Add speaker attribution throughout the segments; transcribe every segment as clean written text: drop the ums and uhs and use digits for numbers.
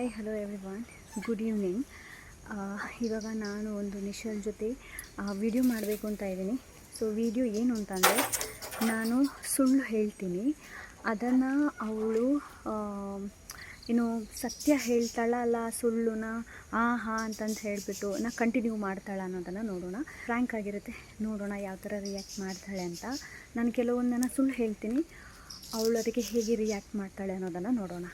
Speaker 1: Hi hello everyone, good evening. ಇವಾಗ ನಾನು ಒಂದು ನಿಶಾಲ್ ಜೊತೆ ವಿಡಿಯೋ ಮಾಡಬೇಕು ಅಂತ ಇದ್ದೀನಿ. ಸೊ ವಿಡಿಯೋ ಏನು ಅಂತಂದರೆ, ನಾನು ಸುಳ್ಳು ಹೇಳ್ತೀನಿ, ಅದನ್ನು ಅವಳು ಏನು ಸತ್ಯ ಹೇಳ್ತಾಳ ಅಲ್ಲ ಸುಳ್ಳುನ ಹಾಂ ಅಂತಂದು ಹೇಳಿಬಿಟ್ಟು ಕಂಟಿನ್ಯೂ ಮಾಡ್ತಾಳೆ ಅನ್ನೋದನ್ನು ನೋಡೋಣ. ಫ್ರ್ಯಾಂಕ್ ಆಗಿರುತ್ತೆ, ನೋಡೋಣ ಯಾವ ಥರ ರಿಯಾಕ್ಟ್ ಮಾಡ್ತಾಳೆ ಅಂತ. ನಾನು ಕೆಲವೊಂದನ್ನು ಸುಳ್ಳು ಹೇಳ್ತೀನಿ, ಅವಳು ಅದಕ್ಕೆ ಹೇಗೆ ರಿಯಾಕ್ಟ್ ಮಾಡ್ತಾಳೆ ಅನ್ನೋದನ್ನು ನೋಡೋಣ.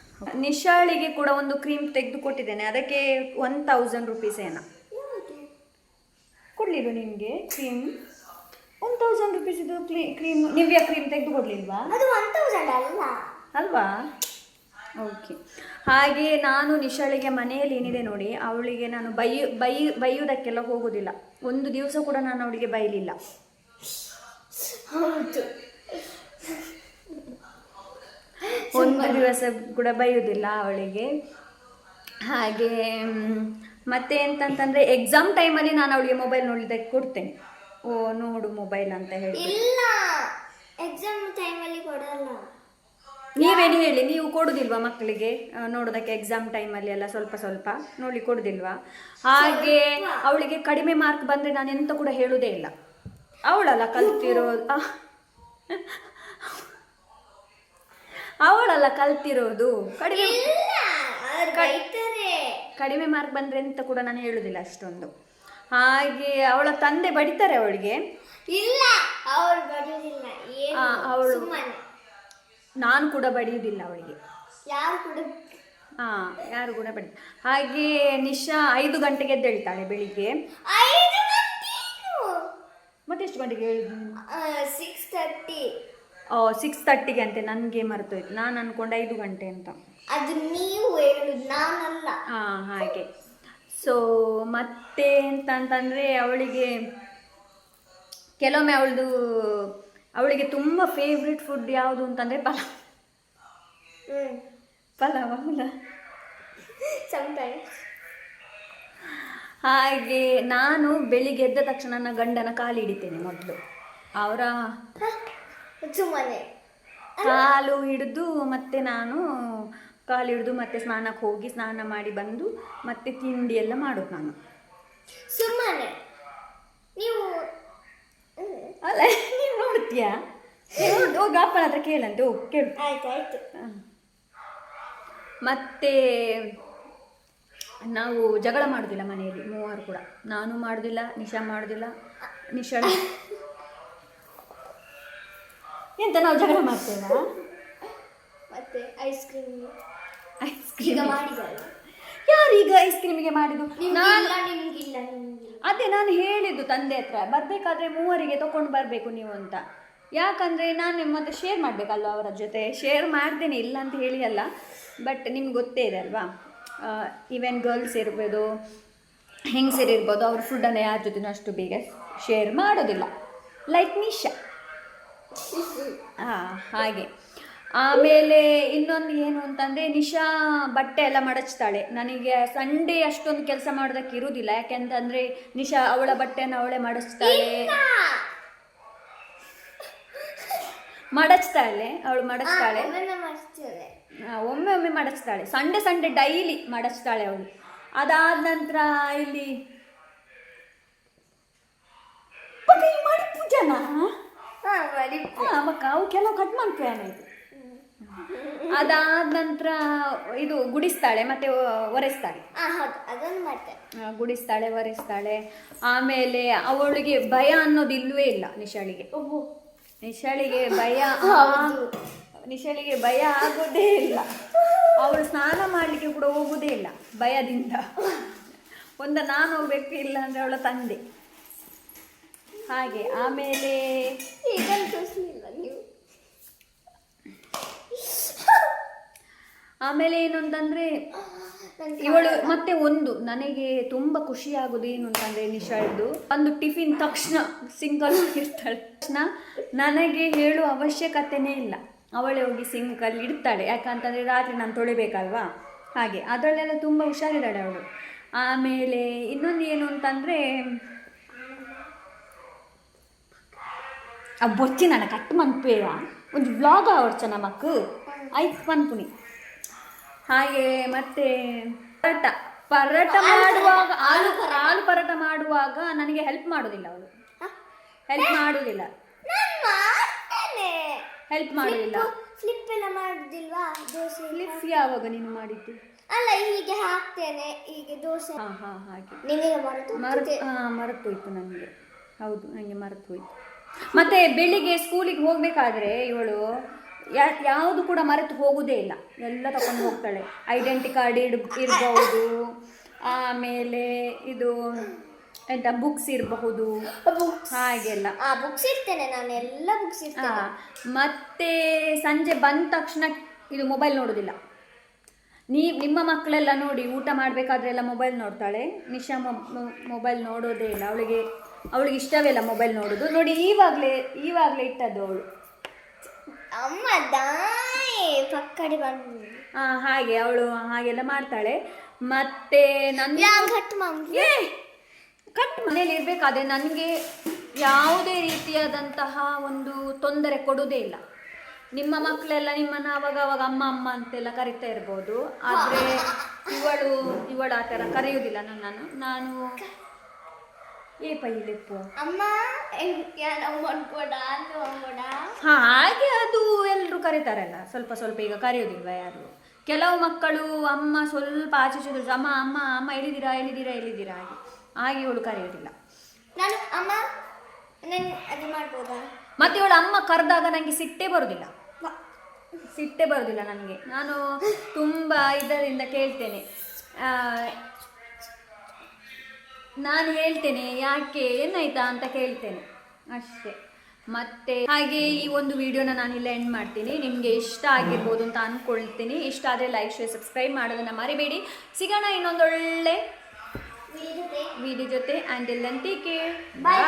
Speaker 1: ನಿಶಾಳಿಗೆ ಕೂಡ ಒಂದು ಕ್ರೀಮ್ ತೆಗೆದು ಕೊಟ್ಟಿದ್ದೇನೆ, ಅದಕ್ಕೆ 1000 ರೂಪೀಸ್ ಏನೋ ಕೊಡಲಿಲ್ಲ ನಿಮಗೆ. ಕ್ರೀಮ್ 1000 ರೂಪೀಸ್ ಇದು ಕ್ರೀಮ್, ನಿವ್ಯಾ ಕ್ರೀಮ್ ತೆಗೆದು ಕೊಡಲಿಲ್ವಾ? ಅಲ್ವಾ? ಓಕೆ. ಹಾಗೆ ನಾನು ನಿಶಾಳಿಗೆ ಮನೆಯಲ್ಲಿ ಏನಿದೆ ನೋಡಿ, ಅವಳಿಗೆ ನಾನು ಬೈಯುವುದಕ್ಕೆಲ್ಲ ಹೋಗೋದಿಲ್ಲ. ಒಂದು ದಿವಸ ಕೂಡ ನಾನು ಅವಳಿಗೆ ಬೈಲಿಲ್ಲ. ಒಂದು ದಿವಸ ಕೂಡ ಬೈಯೋದಿಲ್ಲ ಅವಳಿಗೆ. ಹಾಗೆ ಮತ್ತೆ ಎಂತಂತಂದರೆ, ಎಕ್ಸಾಮ್ ಟೈಮಲ್ಲಿ ನಾನು ಅವಳಿಗೆ ಮೊಬೈಲ್ ನೋಡಲಿಕ್ಕೆ ಕೊಡ್ತೇನೆ. ಓ ನೋಡು ಮೊಬೈಲ್ ಅಂತ ಹೇಳಿ.
Speaker 2: ಇಲ್ಲ, ಎಕ್ಸಾಮ್ ಟೈಮಲ್ಲಿ ಕೊಡಲ್ಲ.
Speaker 1: ನೀವೇನು ಹೇಳಿ, ನೀವು ಕೊಡುದಿಲ್ವಾ ಮಕ್ಕಳಿಗೆ ನೋಡೋದಕ್ಕೆ? ಎಕ್ಸಾಮ್ ಟೈಮಲ್ಲಿ ಎಲ್ಲ ಸ್ವಲ್ಪ ಸ್ವಲ್ಪ ನೋಡ್ಲಿಕ್ಕೆ ಕೊಡುದಿಲ್ವಾ? ಹಾಗೆ ಅವಳಿಗೆ ಕಡಿಮೆ ಮಾರ್ಕ್ ಬಂದರೆ ನಾನು ಎಂತ ಕೂಡ ಹೇಳುವುದೇ ಇಲ್ಲ. ಅವಳಲ್ಲ ಕಲ್ತಿರೋದು. ಕಡಿಮೆ ಮಾರ್ಕ್ ಬಂದರೆ ಅಂತ ಕೂಡ ನಾನು ಹೇಳುದಿಲ್ಲ ಅಷ್ಟೊಂದು. ಹಾಗೆ ಅವಳ ತಂದೆ ಬಡಿತಾರೆ ಅವಳಿಗೆ.
Speaker 2: ಇಲ್ಲ,
Speaker 1: ಅವಳು ನಾನು ಕೂಡ ಬಡಿಯುವುದಿಲ್ಲ ಅವಳಿಗೆ, ಯಾರು ಕೂಡ ಬಡಿ. ಹಾಗೆ ನಿಶಾ 5 ಗಂಟೆಗೆ ಎದ್ದೇಳ್ತಾಳೆ ಬೆಳಿಗ್ಗೆ. ಮತ್ತೆ ಎಷ್ಟು ಗಂಟೆಗೆ ಹೇಳಿದ್ದು? 6:30ಗೆ ಅಂತೆ. ನನಗೆ ಮರ್ತೋಯ್ತು, ನಾನು ಅನ್ಕೊಂಡೆ 5 ಗಂಟೆ ಅಂತ.
Speaker 2: ಅದು ನೀವು ಹೇಳುದು, ನಾನಲ್ಲ.
Speaker 1: ಹಾಗೆ. ಸೊ ಮತ್ತೆ ಅಂತಂದರೆ, ಅವಳಿಗೆ ಕೆಲವೊಮ್ಮೆ ಅವಳಿಗೆ ತುಂಬ ಫೇವ್ರೆಟ್ ಫುಡ್ ಯಾವುದು ಅಂತಂದರೆ ಪಲಾವ್. ಹಾಗೆ ನಾನು ಬೆಳಿಗ್ಗೆ ಎದ್ದ ತಕ್ಷಣ ನನ್ನ ಗಂಡನ ಕಾಲು ಹಿಡಿತೇನೆ ಮೊದಲು. ಅವರ ಕಾಲು ಹಿಡಿದು ಮತ್ತೆ ನಾನು ಕಾಲು ಹಿಡಿದು ಮತ್ತೆ ಸ್ನಾನಕ್ಕೆ ಹೋಗಿ ಸ್ನಾನ ಮಾಡಿ ಬಂದು ಮತ್ತೆ ತಿಂಡಿ ಎಲ್ಲ ಮಾಡೋದು ನಾನು.
Speaker 2: ಸುಮ್ಮನೆ ನೀವು
Speaker 1: ಅಲ್ಲ, ನೀನು ನೋಡ್ತೀಯಾ? ಹೋಗಿ ಅಪ್ಪನ ಹತ್ರ ಕೇಳಂತೆ, ಹೋಗಿ ಕೇಳು.
Speaker 2: ಆಯ್ತು.
Speaker 1: ಮತ್ತೆ ನಾವು ಜಗಳ ಮಾಡೋದಿಲ್ಲ ಮನೆಯಲ್ಲಿ, ಮೂವರು ಕೂಡ. ನಾನು ಮಾಡೋದಿಲ್ಲ, ನಿಶಾ ಮಾಡೋದಿಲ್ಲ. ನಿಶಾ ಎಂತ ನಾವು ಜಗಳ ಮಾಡ್ತೇವಾ?
Speaker 2: ಮತ್ತೆ ಐಸ್ ಕ್ರೀಮ್
Speaker 1: ಯಾರೀಗ ಐಸ್ ಕ್ರೀಮಿಗೆ ಮಾಡಿದ್ದು? ಅದೇ ನಾನು ಹೇಳಿದ್ದು ತಂದೆ ಹತ್ರ, ಬರಬೇಕಾದ್ರೆ 3 ತಗೊಂಡು ಬರಬೇಕು ನೀವು ಅಂತ. ಯಾಕಂದರೆ ನಾನು ಮತ್ತೆ ಶೇರ್ ಮಾಡಬೇಕಲ್ವ ಅವರ ಜೊತೆ. ಶೇರ್ ಮಾಡ್ತೇನೆ, ಇಲ್ಲ ಅಂತ ಹೇಳಿ ಅಲ್ಲ, ಬಟ್ ನಿಮ್ಗೆ ಗೊತ್ತೇ ಇದೆ ಅಲ್ವಾ, ಈವನ್ ಗರ್ಲ್ಸ್ ಇರ್ಬೋದು, ಹೆಂಗಸರಿರ್ಬೋದು, ಅವ್ರ ಫುಡ್ಡನ್ನು ಯಾರ ಜೊತೆ ಅಷ್ಟು ಬೇಗ ಶೇರ್ ಮಾಡೋದಿಲ್ಲ, ಲೈಕ್ ನಿಶಾ. ಹಾಗೆ. ಆಮೇಲೆ ಇನ್ನೊಂದು ಏನು ಅಂತಂದರೆ, ನಿಶಾ ಬಟ್ಟೆ ಎಲ್ಲ ಮಡಚ್ತಾಳೆ. ನನಗೆ ಸಂಡೇ ಅಷ್ಟೊಂದು ಕೆಲಸ ಮಾಡೋದಕ್ಕೆ ಇರುವುದಿಲ್ಲ, ಯಾಕೆಂತಂದರೆ ನಿಶಾ ಅವಳ ಬಟ್ಟೆಯನ್ನು ಅವಳೇ ಮಡಚ್ತಾಳೆ. ಅವಳು ಮಡಚ್ತಾಳೆ, ಒಮ್ಮೆ ಮಡಚ್ತಾಳೆ. ಸಂಡೇ ಡೈಲಿ ಮಡಚ್ತಾಳೆ ಅವಳು. ಅದಾದ ನಂತರ ಇಲ್ಲಿ ಮಾಡಿ ಪೂಜಾನ ಮಕ್ಕ ಅವು ಕೆಲವು ಕಟ್ ಮಾಡ್ಕೊಳ್ಳೋಣಾಯ್ತು. ಅದಾದ ನಂತರ ಇದು ಗುಡಿಸ್ತಾಳೆ ಮತ್ತೆ ಒರೆಸ್ತಾಳೆ. ಗುಡಿಸ್ತಾಳೆ, ಒರೆಸ್ತಾಳೆ. ಆಮೇಲೆ ಅವಳಿಗೆ ಭಯ ಅನ್ನೋದು ಇಲ್ಲವೇ ಇಲ್ಲ ನಿಶಾಳಿಗೆ. ನಿಶಾಳಿಗೆ ಭಯ ಆಗೋದೇ ಇಲ್ಲ. ಅವಳು ಸ್ನಾನ ಮಾಡಲಿಕ್ಕೆ ಕೂಡ ಹೋಗೋದೇ ಇಲ್ಲ ಭಯದಿಂದ. ನಾನು ಹೋಗ್ಬೇಕು, ಇಲ್ಲ ಅಂದರೆ ಅವಳ ತಂದೆ. ಹಾಗೆ. ಆಮೇಲೆ ಏನು ಅಂತಂದರೆ, ಇವಳು ಮತ್ತೆ ನನಗೆ ತುಂಬ ಖುಷಿಯಾಗೋದು ಏನು ಅಂತಂದರೆ, ನಿಶಾಳ್ದು ಒಂದು ಟಿಫಿನ್ ತಕ್ಷಣ ಸಿಂಕಲ್ ಇರ್ತಾಳೆ. ನನಗೆ ಹೇಳುವ ಅವಶ್ಯಕತೆನೇ ಇಲ್ಲ, ಅವಳೇ ಹೋಗಿ ಸಿಂಕಲ್ಲಿ ಇಡ್ತಾಳೆ. ಯಾಕಂತಂದರೆ ರಾತ್ರಿ ನಾನು ತೊಳಿಬೇಕಲ್ವಾ, ಹಾಗೆ. ಅದರಲ್ಲೆಲ್ಲ ತುಂಬ ಹುಷಾರಿದ್ದಾಳೆ ಅವಳು. ಆಮೇಲೆ ಇನ್ನೊಂದು ಏನು ಅಂತಂದರೆ, ಆ ಬೊಚ್ಚಿ ನಾನು ಕಟ್ ಮನ್ಪೇಯ ಒಂದು ವ್ಲಾಗ್ ಅವರ್ಚ ನಮಕ್ ಆಯ್ತು ಪನ್ಪುನಿ. ಹಾಗೆ ಮತ್ತೆ ಪರೋಟ ಮಾಡುವಾಗ ಆಲೂ ಪರೋಟ ಮಾಡುವಾಗ ನನಗೆ ಹೆಲ್ಪ್ ಮಾಡೋದಿಲ್ಲ ಅವಳು. ಹೆಲ್ಪ್ ಮಾಡುವುದಿಲ್ಲ. ಹೆಲ್ಪ್ ಮಾಡುವುದಿಲ್ಲ.
Speaker 2: ಫ್ಲಿಪ್ ಎಲ್ಲ ಮಾಡುದಿಲ್ವಾ ದೋಸೆ?
Speaker 1: ಫ್ಲಿಪ್ ಯಾವಾಗ ನೀನು ಮಾಡಿದ್ದು?
Speaker 2: ಅಲ್ಲ, ಹೀಗೆ ಹಾಕ್ತೇನೆ, ಹೀಗೆ ದೋಸೆ.
Speaker 1: ಹಾಗೆ
Speaker 2: ನಿಮಗೆ
Speaker 1: ಮರೆತೋಯ್ತು ನನಗೆ. ಹೌದು, ನನಗೆ ಮರೆತೋಯ್ತು. ಮತ್ತೆ ಬೆಳಿಗ್ಗೆ ಸ್ಕೂಲಿಗೆ ಹೋಗ್ಬೇಕಾದ್ರೆ ಇವಳು ಯಾವುದು ಕೂಡ ಮರೆತು ಹೋಗುವುದೇ ಇಲ್ಲ, ಎಲ್ಲ ತಗೊಂಡು ಹೋಗ್ತಾಳೆ. ಐಡೆಂಟಿ ಕಾರ್ಡ್ ಇರಬಹುದು, ಆಮೇಲೆ ಇದು ಎಂತ ಬುಕ್ಸ್ ಇರಬಹುದು, ಹಾಗೆಲ್ಲ.
Speaker 2: ಬುಕ್ಸ್ ಇರ್ತೇನೆ ನಾನು, ಎಲ್ಲ ಬುಕ್ಸ್ ಇರ್ತೇನೆ.
Speaker 1: ಮತ್ತೆ ಸಂಜೆ ಬಂದ ತಕ್ಷಣ ಇದು ಮೊಬೈಲ್ ನೋಡೋದಿಲ್ಲ. ನಿಮ್ಮ ಮಕ್ಕಳೆಲ್ಲ ನೋಡಿ ಊಟ ಮಾಡಬೇಕಾದ್ರೆ ಎಲ್ಲ ಮೊಬೈಲ್ ನೋಡ್ತಾಳೆ. ನಿಶಾ ಮೊಬೈಲ್ ನೋಡೋದೇ ಇಲ್ಲ, ಅವಳಿಗೆ ಇಷ್ಟವೇ ಇಲ್ಲ ಮೊಬೈಲ್ ನೋಡೋದು. ನೋಡಿ ಈವಾಗಲೇ ಇಟ್ಟದ್ದು ಅವಳು.
Speaker 2: ಅಮ್ಮ ಪಕ್ಕಡಿ ಬಂದು
Speaker 1: ಹಾಗೆ ಅವಳು ಹಾಗೆಲ್ಲ ಮಾಡ್ತಾಳೆ. ಮತ್ತೆ ಕಟ್ ಮನೇಲಿ ಇರಬೇಕಾದ್ರೆ ನನಗೆ ಯಾವುದೇ ರೀತಿಯಾದಂತಹ ಒಂದು ತೊಂದರೆ ಕೊಡೋದೇ ಇಲ್ಲ. ನಿಮ್ಮ ಮಕ್ಕಳೆಲ್ಲ ನಿಮ್ಮನ್ನು ಅವಾಗ ಅಮ್ಮ ಅಮ್ಮ ಅಂತೆಲ್ಲ ಕರಿತಾ ಇರ್ಬೋದು, ಆದರೆ ಇವಳು ಆ ಥರ ಕರೆಯುವುದಿಲ್ಲ ನನ್ನನ್ನು. ನಾನು ಪೈಲೆಪ್ಪು ಹಾಗೆ ಅದು ಎಲ್ಲರೂ ಕರೀತಾರಲ್ಲ, ಸ್ವಲ್ಪ ಸ್ವಲ್ಪ ಈಗ ಕರೆಯೋದಿಲ್ವ ಯಾರು. ಕೆಲವು ಮಕ್ಕಳು ಅಮ್ಮ ಸ್ವಲ್ಪ ಆಚೆ ಅಮ್ಮ ಅಮ್ಮ ಅಮ್ಮ ಎಲ್ಲಿದ್ದೀರಾ ಹಾಗೆ ಇವಳು ಕರೆಯೋದಿಲ್ಲ. ಮತ್ತೆ ಇವಳು ಅಮ್ಮ ಕರೆದಾಗ ನನಗೆ ಸಿಟ್ಟೇ ಬರುದಿಲ್ಲ ನನಗೆ. ನಾನು ತುಂಬ ಇದರಿಂದ ಕೇಳ್ತೇನೆ, ನಾನು ಹೇಳ್ತೇನೆ ಯಾಕೆ ಏನಾಯ್ತಾ ಅಂತ ಕೇಳ್ತೇನೆ ಅಷ್ಟೇ. ಮತ್ತೆ ಹಾಗೆ ಈ ಒಂದು ವಿಡಿಯೋನ ನಾನಿಲ್ಲ ಎಂಡ್ ಮಾಡ್ತೀನಿ. ನಿಮಗೆ ಇಷ್ಟ ಆಗಿರ್ಬೋದು ಅಂತ ಅಂದ್ಕೊಳ್ತೀನಿ. ಇಷ್ಟ ಆದರೆ ಲೈಕ್, ಶೇರ್, ಸಬ್ಸ್ಕ್ರೈಬ್ ಮಾಡೋದನ್ನು ಮರಿಬೇಡಿ. ಸಿಗೋಣ ಇನ್ನೊಂದೊಳ್ಳೆ ವಿಡಿಯೋ ಜೊತೆ. And take care. ಬಾಯ್.